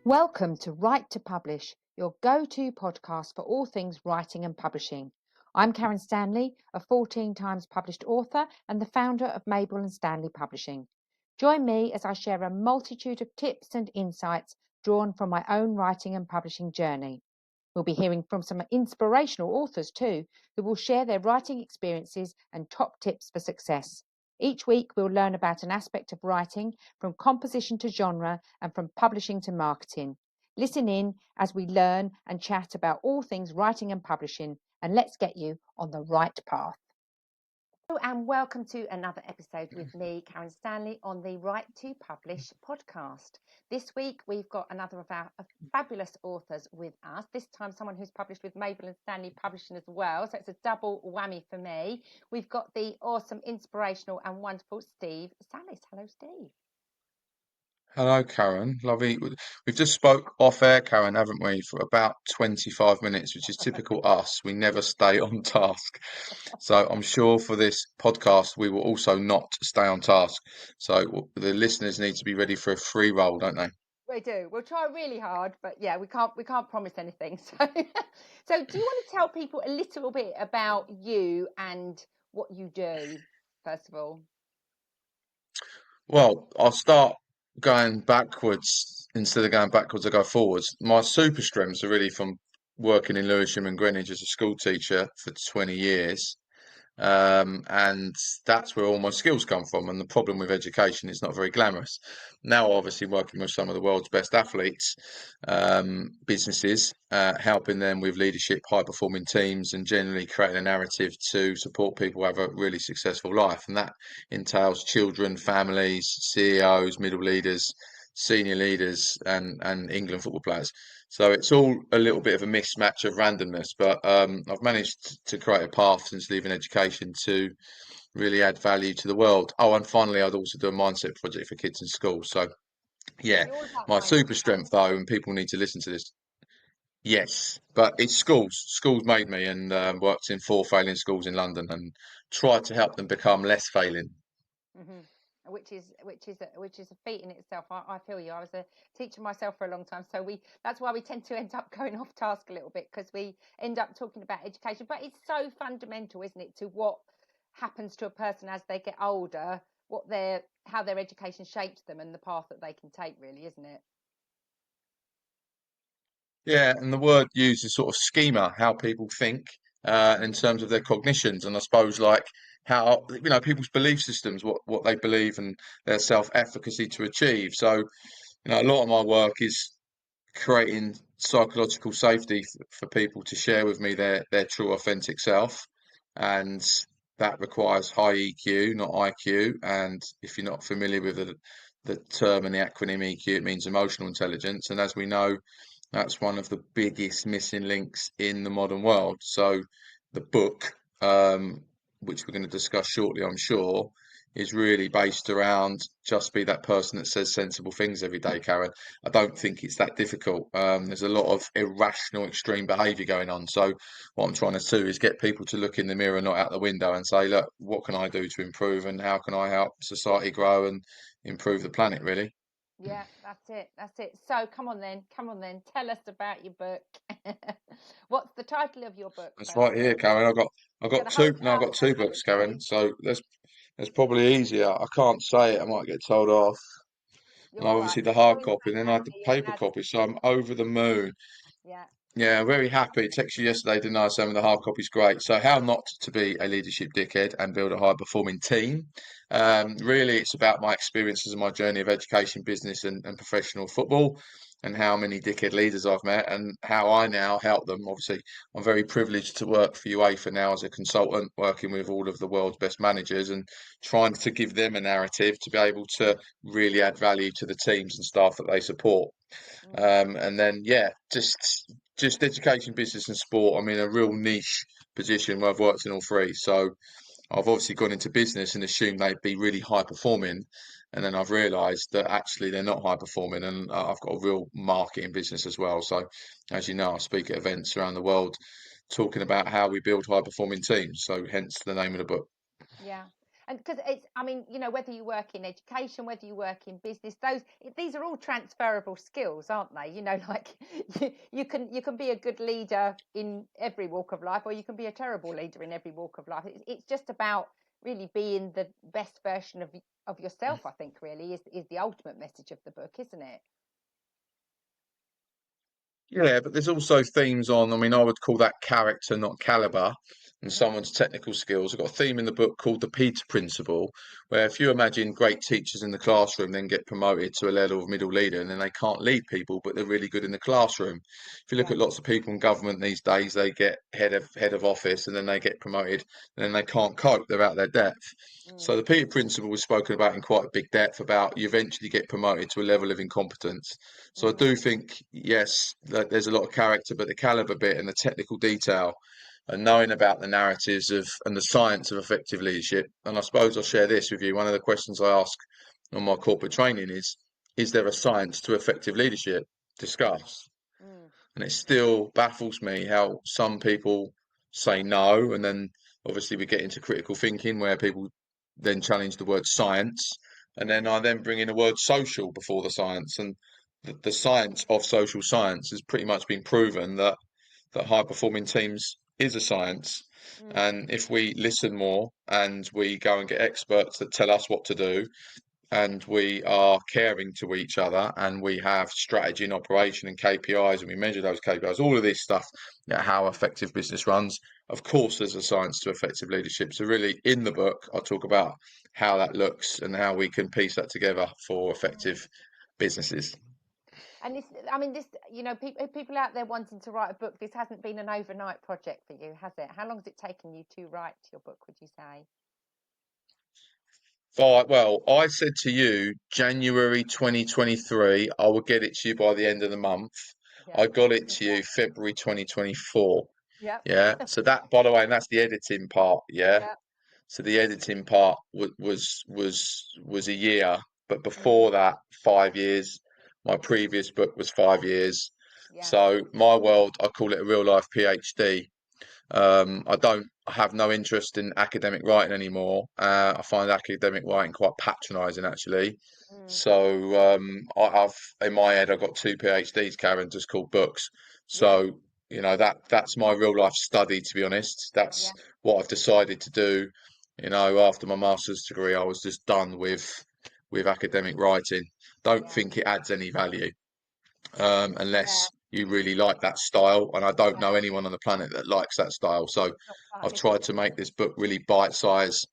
Welcome to Write to Publish, your go-to podcast for all things writing and publishing. I'm Karen Stanley, a 14 times published author and the founder of Mabel and Stanley Publishing. Join me as I share a multitude of tips and insights drawn from my own writing and publishing journey. We'll be hearing from some inspirational authors too, who will share their writing experiences and top tips for success. Each week, we'll learn about an aspect of writing, from composition to genre and from publishing to marketing. Listen in as we learn and chat about all things writing and publishing, and let's get you on the right path. Hello and welcome to another episode with me, Karen Stanley, on the Write to Publish podcast. This week, we've got another of our fabulous authors with us. This time, someone who's published with Mabel and Stanley Publishing as well. So it's a double whammy for me. We've got the awesome, inspirational and wonderful Steve Sallis. Hello, Steve. Hello, Karen. Lovely. We've just spoke off air, Karen, haven't we, for about 25 minutes, which is typical us. We never stay on task. So I'm sure for this podcast, we will also not stay on task. So the listeners need to be ready for a free roll, don't they? We do. We'll try really hard, but yeah, we can't promise anything. So do you want to tell people a little bit about you and what you do, first of all? Well, I'll start going backwards. Instead of going backwards, I go forwards. My super strengths are really from working in Lewisham and Greenwich as a school teacher for 20 years. And that's where all my skills come from. And the problem with education is not very glamorous. Now, obviously, working with some of the world's best athletes, businesses, helping them with leadership, high performing teams, and generally creating a narrative to support people have a really successful life. And that entails children, families, CEOs, middle leaders, senior leaders, and England football players. So it's all a little bit of a mismatch of randomness, but I've managed to create a path since leaving education to really add value to the world. Oh, and finally, I'd also do a mindset project for kids in school. So, So yeah, you're all about my mindset. super strength, though, and people need to listen to this. Yes, but it's schools. Schools made me, and worked in 4 failing schools in London, and tried to help them become less failing. Hmm. Which is a feat in itself. I feel you. I was a teacher myself for a long time, so that's why we tend to end up going off task a little bit, because we end up talking about education. But it's so fundamental, isn't it, to what happens to a person as they get older, how their education shapes them and the path that they can take, really, isn't it? Yeah, and the word used is sort of schema, how people think in terms of their cognitions, and I suppose like how people's belief systems, what they believe, and their self-efficacy to achieve. So a lot of my work is creating psychological safety for people to share with me their true authentic self, and that requires high EQ, not IQ. And if you're not familiar with the term and the acronym EQ, it means emotional intelligence. And as we know, that's one of the biggest missing links in the modern world. So the book, which we're going to discuss shortly, I'm sure, is really based around just be that person that says sensible things every day, Karen. I don't think it's that difficult. There's a lot of irrational, extreme behaviour going on. So what I'm trying to do is get people to look in the mirror, not out the window, and say, look, what can I do to improve, and how can I help society grow and improve the planet, really? Yeah, that's it. That's it. So come on then. Come on then. Tell us about your book. What's the title of your book, That's first right of here, all? Karen. I've Get got the whole two. No, I've cast got two happy, books, Steve. Karen. So that's probably easier. I can't say it. I might get told off. And You're all right. obviously the Go hard into copy, and that then I had the happy paper and copy. So I'm over the moon. yeah. Yeah, very happy. Texted you yesterday, didn't I? Saying the hard copy's great. So how not to be a leadership dickhead and build a high performing team. Really, it's about my experiences and my journey of education, business, and professional football, and how many dickhead leaders I've met, and how I now help them. Obviously, I'm very privileged to work for UEFA now as a consultant, working with all of the world's best managers and trying to give them a narrative to be able to really add value to the teams and staff that they support. Mm. And then, yeah, just education, business, and sport. I'm in a real niche position where I've worked in all three. So I've obviously gone into business and assumed they'd be really high performing, and then I've realised that actually they're not high performing, and I've got a real marketing business as well. So, as you know, I speak at events around the world talking about how we build high performing teams. So, hence the name of the book. Yeah. And because it's, I mean, whether you work in education, whether you work in business, these are all transferable skills, aren't they? Like you can be a good leader in every walk of life, or you can be a terrible leader in every walk of life. It's just about really being the best version of yourself. I think really is the ultimate message of the book, isn't it? Yeah, but there's also themes on, I mean, I would call that character, not caliber, and Mm, someone's technical skills. I've got a theme in the book called the Peter Principle, where if you imagine great teachers in the classroom then get promoted to a level of middle leader and then they can't lead people, but they're really good in the classroom. If you look yeah. at lots of people in government these days, they get head of office and then they get promoted and then they can't cope, they're out their depth. Mm, So the Peter Principle was spoken about in quite big depth about you eventually get promoted to a level of incompetence. So I mm, do think, yes, that there's a lot of character, but the caliber bit and the technical detail and knowing about the narratives of and the science of effective leadership. And I suppose I'll share this with you. One of the questions I ask on my corporate training is there a science to effective leadership? Discuss. mm, And it still baffles me how some people say no, and then obviously we get into critical thinking where people then challenge the word science, and then mm, I then bring in the word social before the science, and the science of social science has pretty much been proven that high performing teams is a science. mm, And if we listen more and we go and get experts that tell us what to do, and we are caring to each other and we have strategy and operation and KPIs and we measure those KPIs, all of this stuff, how effective business runs. Of course, there's a science to effective leadership. So, really, in the book, I talk about how that looks and how we can piece that together for mm. effective businesses. And this, I mean, this, people out there wanting to write a book, this hasn't been an overnight project for you, has it? How long has it taken you to write your book, would you say? Well, I said to you, January 2023, I will get it to you by the end of the month. Yeah. I got it to you February 2024. Yep. Yeah. So that, by the way, and that's the editing part. Yeah. Yeah. So the editing part was a year, but Mm, before that, 5 years. My previous book was 5 years. yeah. So my world, I call it a real life PhD. I don't have no interest in academic writing anymore. I find academic writing quite patronising, actually. Mm, So I've in my head I've got two PhDs, Karen, just called books. yeah. So that's my real life study. To be honest, that's Yeah. what I've decided to do. After my master's degree, I was just done with academic writing. Don't Yeah. think it adds any value Yeah. unless you really like that style. And I don't Yeah. know anyone on the planet that likes that style. So It's not fun, I've is it? tried to make this book really bite size.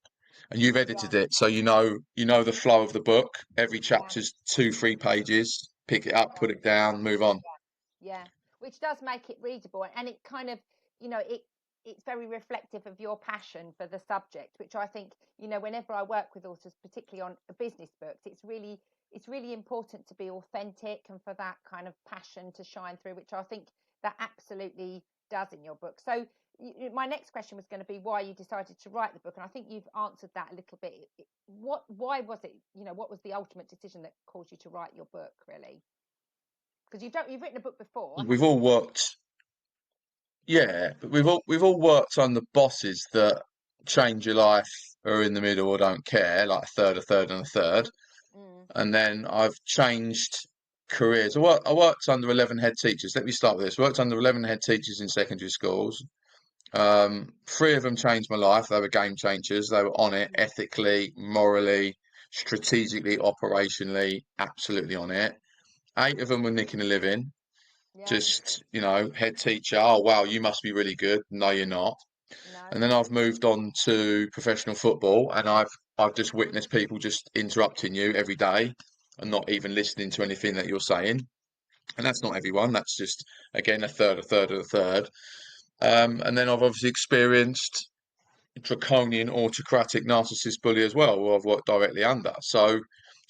And you've Yeah. edited it, so you know the flow of the book. Every Yeah. chapter's 2, 3 pages. Pick it up, put it down, move on. Yeah, which does make it readable, and it kind of, it's very reflective of your passion for the subject, which I think, whenever I work with authors, particularly on business books, it's really important to be authentic and for that kind of passion to shine through, which I think that absolutely does in your book. So my next question was going to be why you decided to write the book, and I think you've answered that a little bit. Why was it, what was the ultimate decision that caused you to write your book, really? Because you've written a book before, We've haven't all you? worked, yeah, but we've all worked under bosses that change your life, are in the middle or don't care, like a third, and a third. Mm, And then I've changed careers. I worked under 11 head teachers. Let me start with this. I worked under 11 head teachers in secondary schools. Three of them changed my life. They were game changers. They were on it mm, ethically, morally, strategically, operationally, absolutely on it. Eight of them were nicking a living. yeah, Just, head teacher. Oh, wow, you must be really good. No, you're not. no, And then I've moved on to professional football, and I've just witnessed people just interrupting you every day and not even listening to anything that you're saying. And that's not everyone. That's just again a third, a third, and a third. And then I've obviously experienced draconian, autocratic, narcissist bully as well, who I've worked directly under. So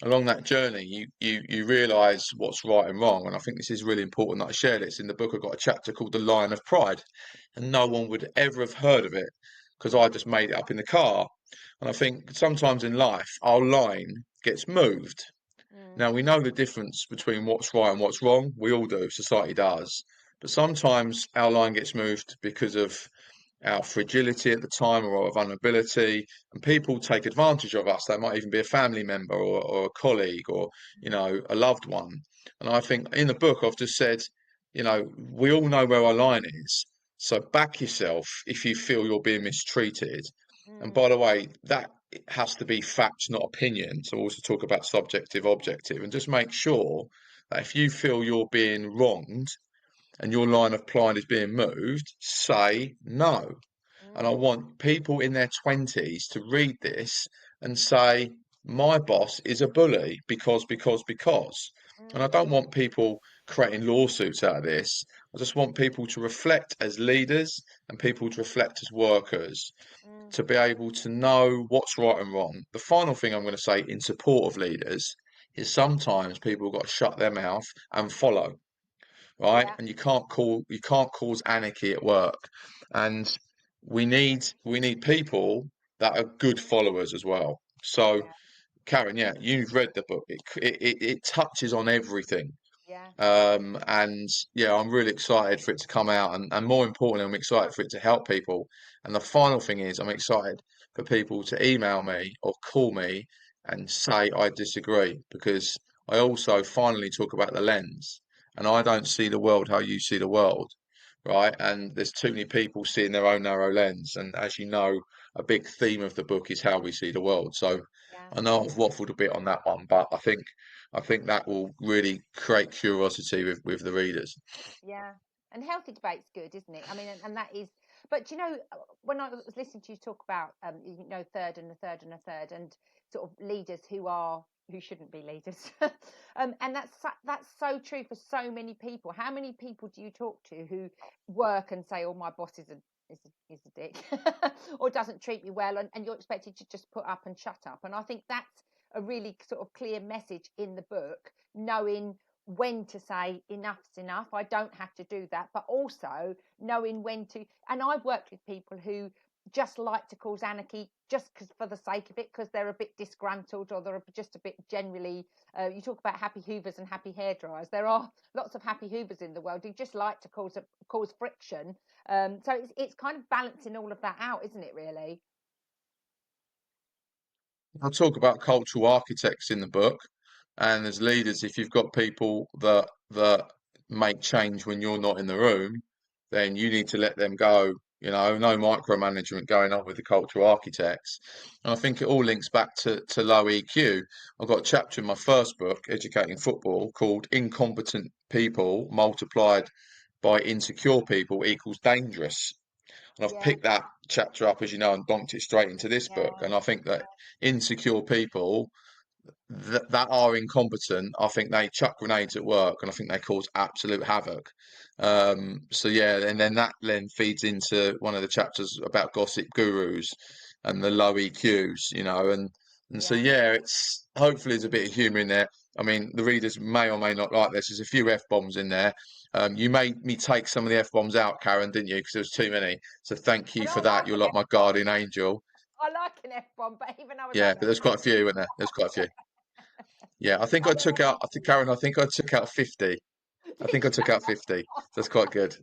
along that journey, you realise what's right and wrong. And I think this is really important that I share this. In the book, I've got a chapter called The Lion of Pride, and no one would ever have heard of it because I just made it up in the car. And I think sometimes in life, our line gets moved. mm, Now, we know the difference between what's right and what's wrong. We all do, society does. But sometimes our line gets moved because of our fragility at the time or our vulnerability, and people take advantage of us. They might even be a family member or a colleague or, a loved one. And I think in the book I've just said, we all know where our line is. So back yourself if you feel you're being mistreated. And by Mm, the way, that has to be facts, not opinion. So we also talk about subjective, objective, and just make sure that if you feel you're being wronged and your line of plight is being moved, say no. And I mm, want people in their 20s to read this and say, my boss is a bully because. And I mm, don't want people creating lawsuits out of this. I just want people to reflect as leaders and people to reflect as workers mm. to be able to know what's right and wrong. The final thing I'm going to say in support of leaders is sometimes people have got to shut their mouth and follow, right? Yeah, And you can't cause anarchy at work. And we need people that are good followers as well. So, yeah, Karen, yeah, you've read the book. It touches on everything. yeah, And yeah, I'm really excited for it to come out, and more importantly, I'm excited for it to help people. And the final thing is, I'm excited for people to email me or call me and say I disagree, because I also finally talk about the lens, and I don't see the world how you see the world, right? And there's too many people seeing their own narrow lens, and as you know, a big theme of the book is how we see the world. So yeah. I know I've waffled a bit on that one, but I think that will really create curiosity with the readers. Yeah. And healthy debate's good, isn't it? I mean, and that is, but when I was listening to you talk about, third and a third and a third, and sort of leaders who shouldn't be leaders, and that's so true for so many people. How many people do you talk to who work and say, "Oh, my boss is a dick," or doesn't treat me well, and you're expected to just put up and shut up? And I think that's a really sort of clear message in the book, knowing when to say enough's enough. I don't have to do that, but also knowing when to. And I've worked with people who just like to cause anarchy just because for the sake of it, because they're a bit disgruntled or they're just a bit generally. You talk about happy hoovers and happy hairdryers. There are lots of happy hoovers in the world who just like to cause friction. So it's kind of balancing all of that out, isn't it? Really? I talk about cultural architects in the book, and as leaders, if you've got people that make change when you're not in the room, then you need to let them go. No micromanagement going on with the cultural architects. And I think it all links back to low EQ. I've got a chapter in my first book, Educating Football, called Incompetent People Multiplied by Insecure People Equals Dangerous. And I've Yeah, picked that chapter up, as you know, and bonked it straight into this book. yeah, And I think that insecure people that are incompetent, I think they chuck grenades at work, and I think they cause absolute havoc. So yeah, and then that then feeds into one of the chapters about gossip gurus and the low EQs, and so yeah. yeah, it's hopefully there's a bit of humour in there. I mean, the readers may or may not like this. There's a few f bombs in there. You made me take some of the f bombs out, Karen, didn't you? Because there was too many. So thank I you for don't that. like You're an like F my bomb. guardian angel. I like an F bomb, but even I was Yeah, like, but no, there's quite a few, weren't there? There's quite a few. Yeah, I think I I don't took want out. I people think to Karen. I think I took out 50. I think I took out 50. So that's quite good.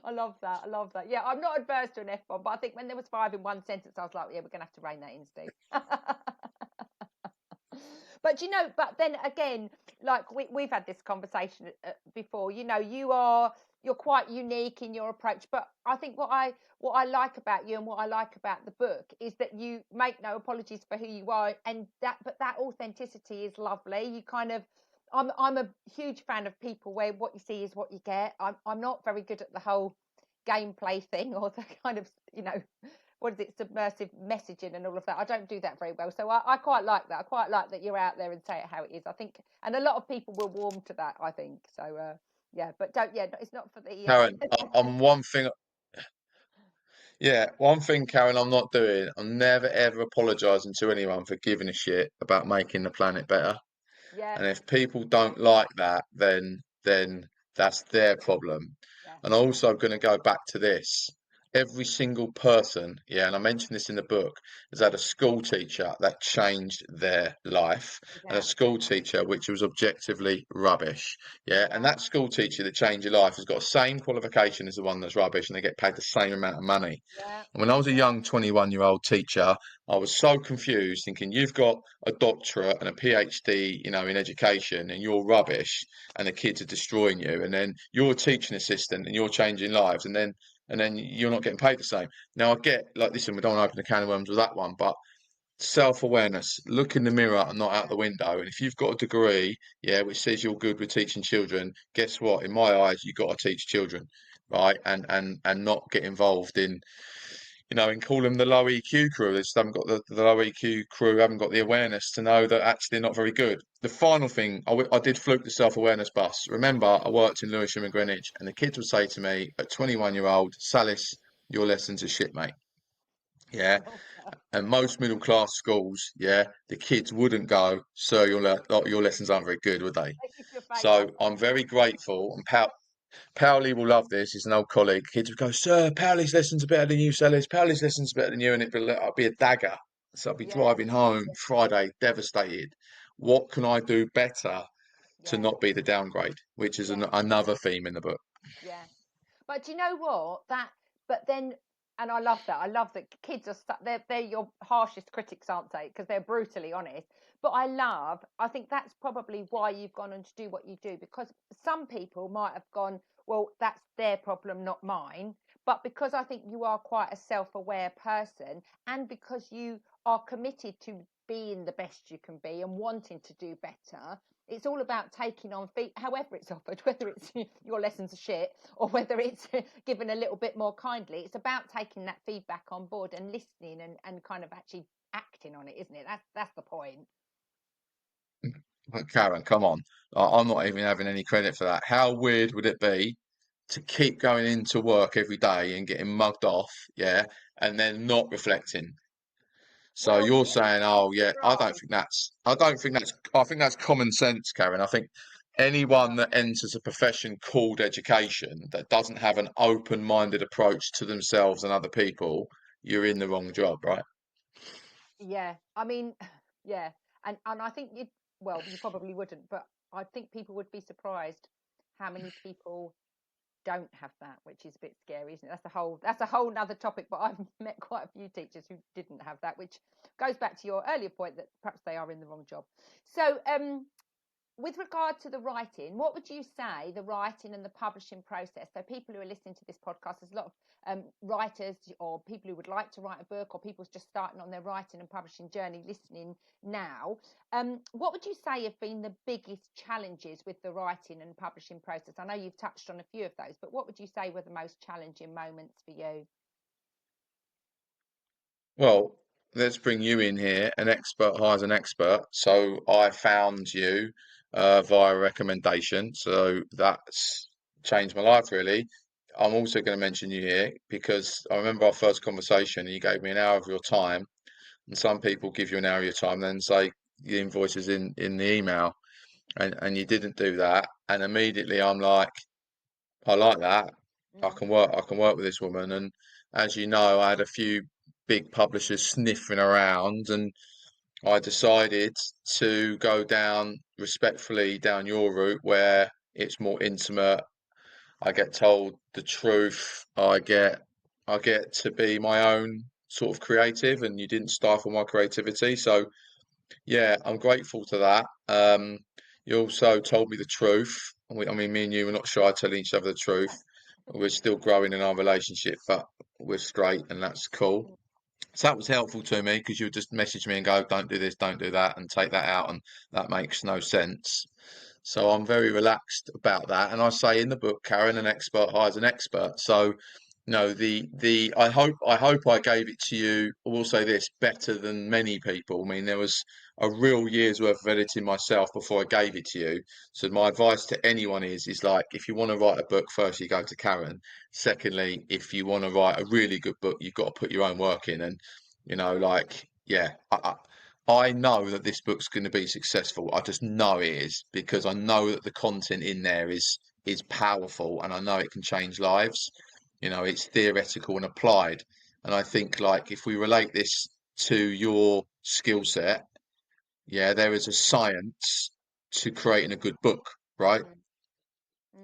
I love that. I love that. Yeah, I'm not adverse to an F bomb, but I think when there was five in one sentence, I was like, yeah, we're gonna have to rein that in, Steve. But but then again, like we've had this conversation before. You're quite unique in your approach, but I think what I like about you and what I like about the book is that you make no apologies for who you are, and that authenticity is lovely. You kind of I'm a huge fan of people where what you see is what you get. I'm not very good at the whole gameplay thing or the kind of what is it, submersive messaging and all of that. I don't do that very well, so I quite like that. I quite like that you're out there and say it how it is. I think, and a lot of people will warm to that, I think. So yeah, but don't, yeah, it's not for the Karen, I'm one thing. Yeah, one thing, Karen, I'm not doing. I'm never ever apologising to anyone for giving a shit about making the planet better. yeah, And if people don't like that, then that's their problem. yeah, And I'm also going to go back to this. every single person, yeah, and I mentioned this in the book, has had a school teacher that changed their life, and a Without a school doubt. teacher which was objectively rubbish. Yeah, and Yeah, that school teacher that changed your life has got the same qualification as the one that's rubbish, and they get paid the same amount of money. yeah, And when I was a yeah, young 21-year-old teacher, I was so confused, thinking you've got a doctorate and a PhD, in education, and you're yeah, rubbish, and the kids are destroying you, and then you're a teaching assistant and you're changing lives, and then you're not getting paid the same. Now I get, like, listen, we don't want to open a can of worms with that one, but self-awareness, look in the mirror and not out yeah. the window. And if you've got a degree, yeah, which says you're good with teaching children, guess what? In my eyes, you've got to teach children, right? And not get involved in call them the low EQ crew. They just haven't got the low EQ crew, haven't got the awareness to know that actually they're not very good. The final thing, I did fluke the self-awareness bus. Remember, I worked in Lewisham and Greenwich, and the kids would say to me at 21-year-old, Sallis, your lessons are shit, mate. Yeah. And most middle class schools, yeah, the kids wouldn't go, sir, your lessons aren't very good, would they? Make you feel bad. So I'm very grateful, and Powley will love this. He's an old colleague. Kids would go, Sir, Powley's lessons are better than you, Sally's. Powley's lessons are better than you. And I'd be a dagger. So I'd be Yeah, driving home Friday, devastated. What can I do better to yeah, not be the downgrade? Which is yeah, another theme in the book. yeah. But do you know what? But then, and I love that. I love that kids are they're your harshest critics, aren't they? Because they're brutally honest. But I think that's probably why you've gone on to do what you do. Because some people might have gone, well, that's their problem, not mine. But because I think you are quite a self-aware person, and because you are committed to being the best you can be and wanting to do better, it's all about taking on feet, however it's offered, whether it's your lessons are shit or whether it's given a little bit more kindly. It's about taking that feedback on board and listening and kind of actually acting on it, isn't it? That's the point. But Karen, come on. I'm not even having any credit for that. How weird would it be to keep going into work every day and getting mugged off, yeah, and then not reflecting? So Well, you're you would saying, be oh yeah, surprised. I think that's common sense, Karen. I think anyone that enters a profession called education that doesn't have an open-minded approach to themselves and other people, you're in the wrong job, right? Yeah, I mean, yeah, and I think you well, you probably wouldn't, but I think people would be surprised how many people don't have that, which is a bit scary, isn't it? That's a whole nother topic. But I've met quite a few teachers who didn't have that, which goes back to your earlier point that perhaps they are in the wrong job. So, with regard to the writing, what would you say the writing and the publishing process? So, people who are listening to this podcast, there's a lot of writers or people who would like to write a book, or people just starting on their writing and publishing journey listening now. What would you say have been the biggest challenges with the writing and publishing process? I know you've touched on a few of those, but what would you say were the most challenging moments for you? Well, let's bring you in here. An expert hires an expert. So I found you via recommendation. So that's changed my life, really. I'm also going to mention you here because I remember our first conversation. You gave me an hour of your time, and some people give you an hour of your time, then say the invoice is in the email, and you didn't do that. And immediately I'm like, I like that. Mm, I can work with this woman. And as you know, I had a few big publishers sniffing around, and I decided to go down respectfully down your route where it's more intimate. I get told the truth. I get to be my own sort of creative, and you didn't stifle my creativity. So yeah, I'm grateful to that. You also told me the truth. I mean, me and you were not shy telling each other the truth. We're still growing in our relationship, but we're straight, and that's cool. mm, So that was helpful to me because you would just message me and go, "Don't do this, don't do that," and take that out, and that makes no sense. So I'm very relaxed about that. And I say in the book, Karen, an expert hires an expert. So no, the I hope I gave it to you. I will say this better than many people. I mean, there was a real year's worth of editing myself before I gave it to you. So my advice to anyone is like if you want to write a book, first you go to Karen. Secondly, if you want to write a really good book, you've got to put your own work in. And like yeah, I know that this book's going to be successful. I just know it is because I know that the content in there is powerful, and I know it can change lives. It's theoretical and applied. And I think like if we relate this to your skill set, yeah, there is a science to creating a good book, right? Mm,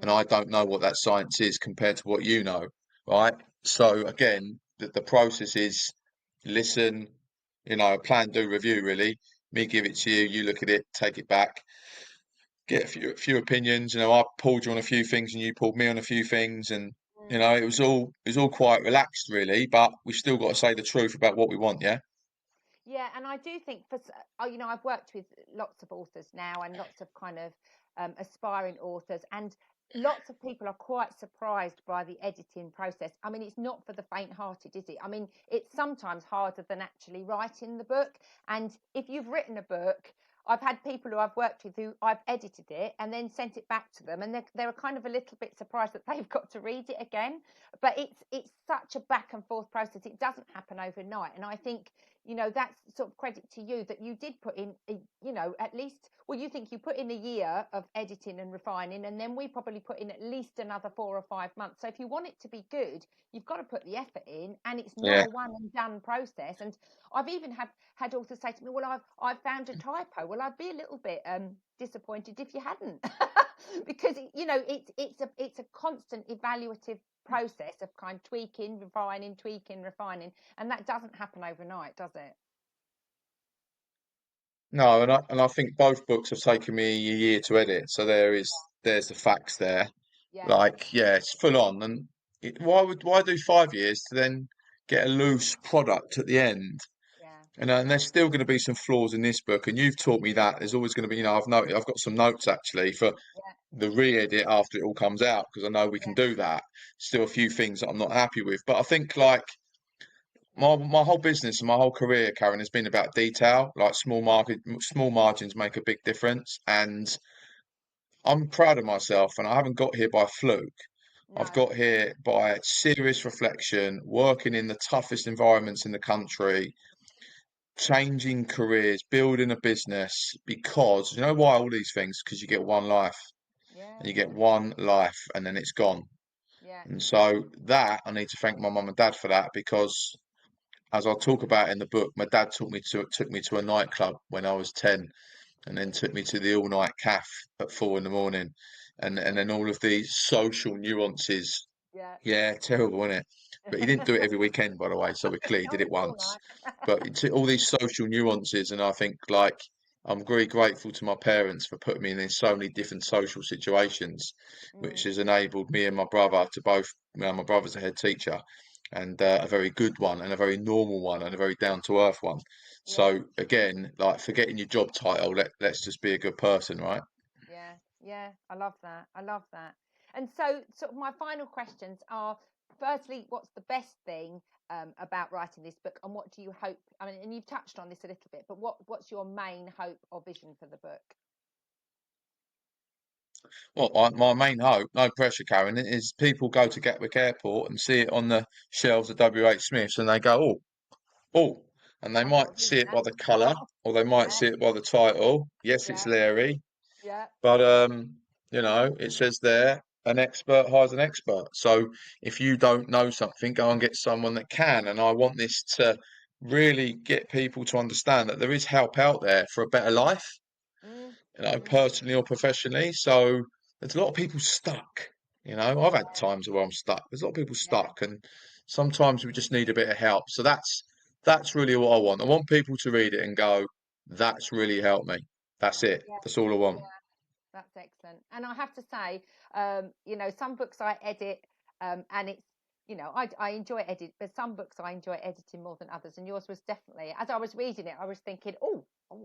And mm, I don't know what that science is compared to what you know, right? So again, the process is listen, plan, do, review, really. Me give it to you, you look at it, take it back, get a few opinions. I pulled you on a few things and you pulled me on a few things, and mm. it was all quite relaxed, really, but we still got to say the truth about what we want, yeah? Yeah, and I do think I've worked with lots of authors now and lots of kind of aspiring authors, and lots of people are quite surprised by the editing process. I mean, it's not for the faint-hearted, is it? I mean, it's sometimes harder than actually writing the book. And if you've written a book, I've had people who I've worked with who I've edited it and then sent it back to them, and they're kind of a little bit surprised that they've got to read it again. But it's such a back and forth process. It doesn't happen overnight, and I think that's sort of credit to you that you did put in at least, well, you think you put in a year of editing and refining, and then we probably put in at least another 4 or 5 months. So if you want it to be good, you've got to put the effort in, and it's not Yeah. a one and done process. And I've even had authors say to me, well, I've found a typo. Well, I'd be a little bit disappointed if you hadn't. Because it's a constant evaluative process of kind of tweaking, refining, and that doesn't happen overnight, does it? No, and I think both books have taken me a year to edit, so there's the facts there. Yeah, Like, yeah, it's full on, and why do 5 years to then get a loose product at the end? yeah, And there's still going to be some flaws in this book, and you've taught me that there's always going to be. I've got some notes actually for yeah, the re-edit after it all comes out because I know we yeah, can do that. Still a few things that I'm not happy with, but I think like my whole business and my whole career, Karen, has been about detail. Like small margins make a big difference, and I'm proud of myself. And I haven't got here by fluke. I've no, got here by serious reflection, working in the toughest environments in the country, changing careers, building a business. Because you know why all these things? Because you get one life, yeah, and you get one life, and then it's gone. yeah, And so that I need to thank my mum and dad for that because as I'll talk about in the book, my dad took me to a nightclub when I was 10, and then took me to the all night cafe at 4 in the morning, and then all of these social nuances. yeah. Yeah, terrible, isn't it? But he didn't do it every weekend, by the way, so we're clear, he Oh, did it it's all once. right. But it's all these social nuances, and I think like I'm very grateful to my parents for putting me in so many different social situations, which Mm, has enabled me and my brother to both. My brother's a head teacher, and a very good one, and a very normal one, and a very down to earth one. yeah, So again, like forgetting your job title, let's just be a good person, right? yeah, yeah. I love that. I love that. And so, sort of, my final questions are: firstly, what's the best thing about writing this book, and what do you hope? I mean, and you've touched on this a little bit, but what's your main hope or vision for the book? Well, my main hope, no pressure, Karen, is people go to Gatwick Airport and see it on the shelves of WH Smiths and they go, oh, and they Oh, might see it yeah, by the colour or they might yeah, see it by the title. Yes, it's yeah, Larry, yeah. but it says there, an expert hires an expert. So if you don't know something, go and get someone that can. And I want this to really get people to understand that there is help out there for a better life, Mm, mm, personally or professionally. So there's a lot of people stuck. I've had yeah, times where I'm stuck. There's a lot of people yeah, stuck, and sometimes we just need a bit of help. So that's really what I want. I want people to read it and go, "That's really helped me." That's it. yeah, That's all I yeah. want. That's excellent. And I have to say, some books I edit, and I enjoy edit, but some books I enjoy editing more than others. And yours was definitely, as I was reading it, I was thinking,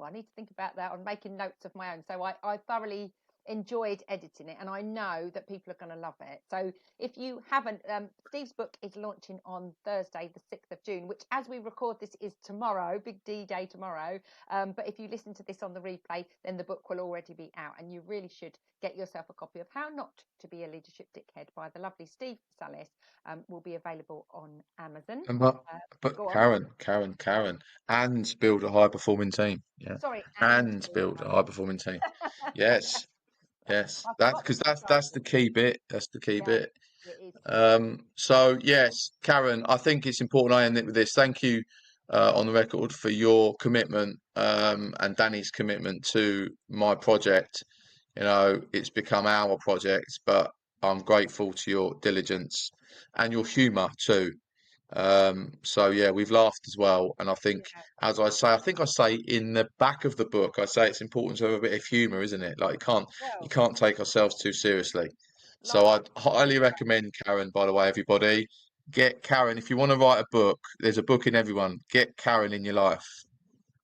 I need to think about that, or making notes of my own. So I thoroughly enjoyed editing it, and I know that people are going to love it. So if you haven't, Steve's book is launching on Thursday, the 6th of June, which, as we record this, is tomorrow, big D Day tomorrow. But if you listen to this on the replay, then the book will already be out, and you really should get yourself a copy of How Not to Be a Leadership Dickhead by the lovely Steve Sallis. Will be available on Amazon. And but Uh, but Go on. Karen, and build a high performing team. Yeah, Sorry, and and build build a a high performing team. high. Yes, yes. I That's forgot the because that's the subtitle. key bit. That's the key Yeah, bit. It is true. So yes, Karen, I think it's important I end it with this. Thank you on the record for your commitment and Danny's commitment to my project. You know, it's become our project, but I'm grateful to your diligence and your humour too. So yeah, we've laughed as well, and I think, Yeah. as I say, I think I say in the back of the book, I say it's important to have a bit of humour, isn't it? Like you Well, can't take ourselves too seriously. So laughter I'd is highly great. recommend Karen, by the way, everybody. Get Karen if you want to write a book. There's a book in everyone. Get Karen in your life.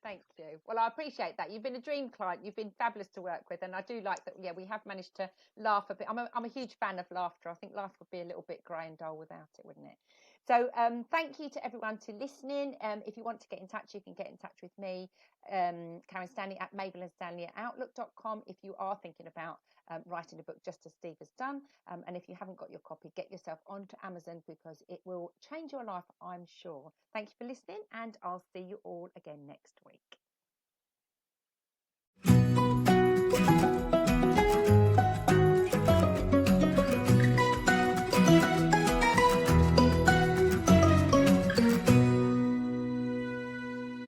Thank you. Well, I appreciate that. You've been a dream client. You've been fabulous to work with, and I do like that. Yeah, we have managed to laugh a bit. I'm a huge fan of laughter. I think life would be a little bit grey and dull without it, wouldn't it? So, thank you to everyone to listening. If you want to get in touch, you can get in touch with me, Karen Stanley at mabelandstanley@outlook.com. If you are thinking about writing a book, just as Steve has done, and if you haven't got your copy, get yourself onto Amazon because it will change your life, I'm sure. Thank you for listening, and I'll see you all again next week.